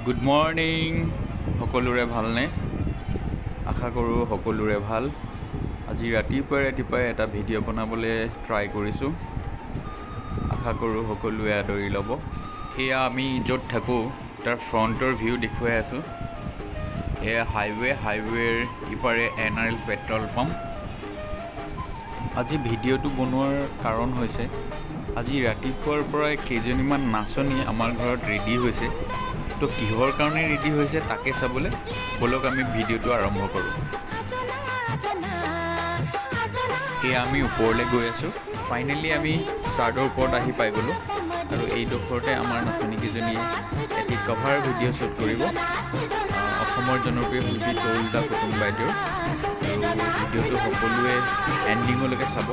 good morning সকলোৰে ভালনে আশা কৰো সকলোৰে ভাল আজি ৰাতিপুৱাই এটা ভিডিঅ' বনাবলৈ ট্ৰাই কৰিছো আশা কৰো সকলোৱে আদৰি ল'ব এয়া আমি য'ত থাকো তাৰ ফ্ৰণ্টৰ ভিউ দেখুৱাই আছো এয়া হাইৱেৰ ইপাৰে NRL পেট্ৰল পাম্প আজি ভিডিঅ'টো বনোৱাৰ কাৰণ হৈছে আজি ৰাতিপুৱাৰ পৰা কেইজনীমান নাচনী আমাৰ ঘৰত ৰেডি হৈছে তো কিহৰ কাৰণে ৰেডি হৈছে তাকে চাবলৈ বলক আমি ভিডিঅ'টো আৰম্ভ কৰোঁ এই আমি ওপৰলৈ গৈ আছোঁ ফাইনেলি আমি চাৰ্টৰ ওপৰত আহি পাই গ'লোঁ আৰু এই ডোখৰতে আমাৰ নাচনীকেইজনীয়ে এটি কভাৰ ভিডিঅ' শ্বুট কৰিব অসমৰ জনপ্ৰিয় শিল্পী তৰুলতা কুতুম বাইদেউৰ আৰু ভিডিঅ'টো সকলোৱে এণ্ডিঙলৈকে চাব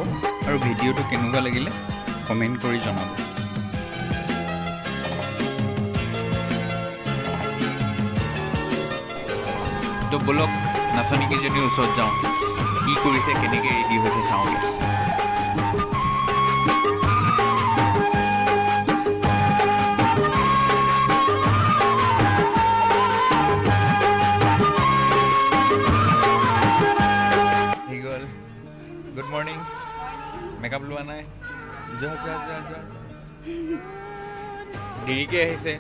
আৰু ভিডিঅ'টো কেনেকুৱা লাগিলে কমেণ্ট কৰি জনাব তো বলক নাচনীকেইজনীৰ ওচৰত যাওঁ কি কৰিছে কেনেকৈ ৰেডি হৈছে চাওঁগৈ হৈ গ'ল গুড মৰ্ণিং মেকআপ লোৱা নাই যোৱা দেৰিকৈ আহিছে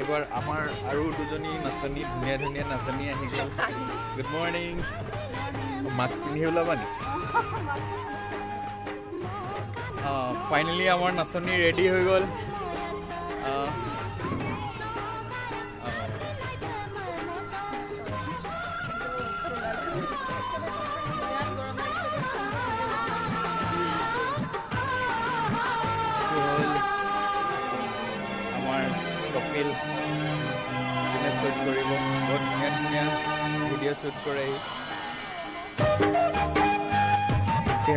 এবাৰ আমাৰ আৰু দুজনী নাচনী ধুনীয়া নাচনী আহি গ'ল গুড মৰ্ণিং মাস্ক পিন্ধি ওলাবা নি ফাইনেলি আমাৰ নাচনী ৰেডি হৈ গ'ল কপিল শ্বুট কৰিব বহুত ধুনীয়া ভিডিঅ' শ্বুট কৰে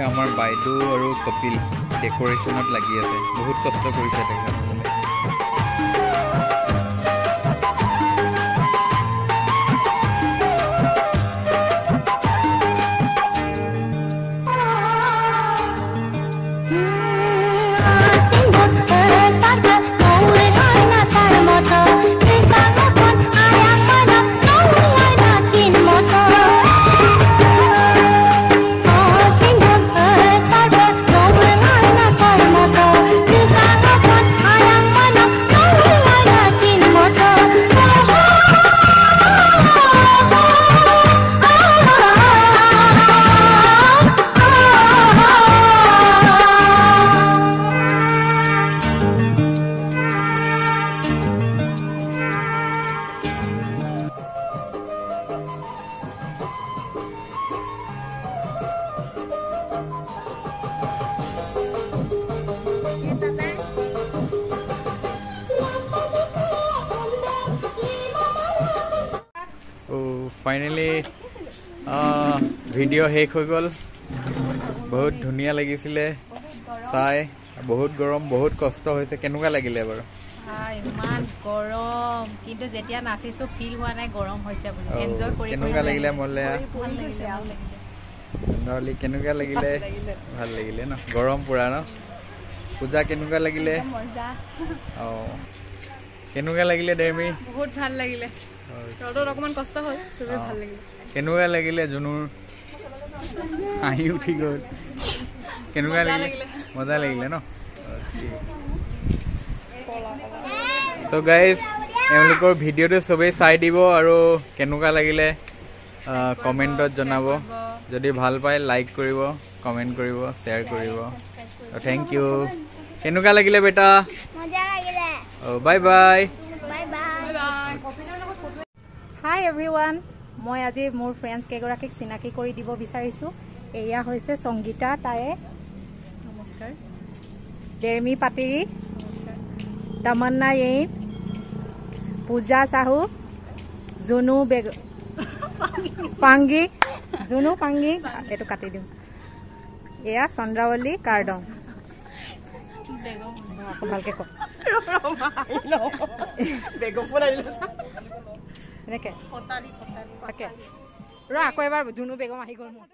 আমাৰ বাইদেউ আৰু কপিল ডেক'ৰেশ্যনত লাগি আছে বহুত কষ্ট কৰিছে তেখেতসকলে ফাইনেলি ভিডিঅ' শেষ হৈ গ'ল বহুত ধুনীয়া লাগিছিলে চাই বহুত গৰম বহুত কষ্ট হৈছে কেনেকুৱা লাগিলে বাৰু ইমান গৰম কিন্তু যেতিয়া নাচিছো ফিল হোৱা নাই গৰম হৈছে বুলি এনজয় কৰি কেনেকুৱা লাগিলে মলয়া কেনেকুৱা লাগিলে ভাল লাগিলে ন গৰম পুৰা ন পূজা কেনেকুৱা লাগিলে কেনেকুৱা লাগিলে ডেমি বহুত ভাল লাগিলে ৰ'দত অকমান কষ্ট হ'ল খুবেই ভাল লাগিলে কেনেকুৱা লাগিলে জুনুৰ আহি উঠি গ'ল কেনেকুৱা লাগিলে মজা লাগিলে ন তো গাইজ এওঁলোকৰ ভিডিঅ'টো চবেই চাই দিব আৰু কেনেকুৱা লাগিলে কমেণ্টত জনাব যদি ভাল পায় লাইক কৰিব কমেণ্ট কৰিব শ্বেয়াৰ কৰিব থেংক ইউ কেনেকুৱা লাগিলে বেটা বাই বাই হাই এভৰিৱান মই আজি মোৰ ফ্ৰেণ্ডছ কেইগৰাকীক চিনাকি কৰি দিব বিচাৰিছোঁ এয়া হৈছে সংগীতা তায়ে নমস্কাৰ ডেৰমি পাতিৰি তমন্না য়েইন পূজা সাহু জুনু পাংগি জুনু পাংগি এইটো কাটি দিওঁ এয়া চন্দ্ৰাৱলী কাৰ্ডং ভালকে কওক এনেকে ৰ আকৌ এবাৰ জুনু বেগম আহি গ'ল মোৰ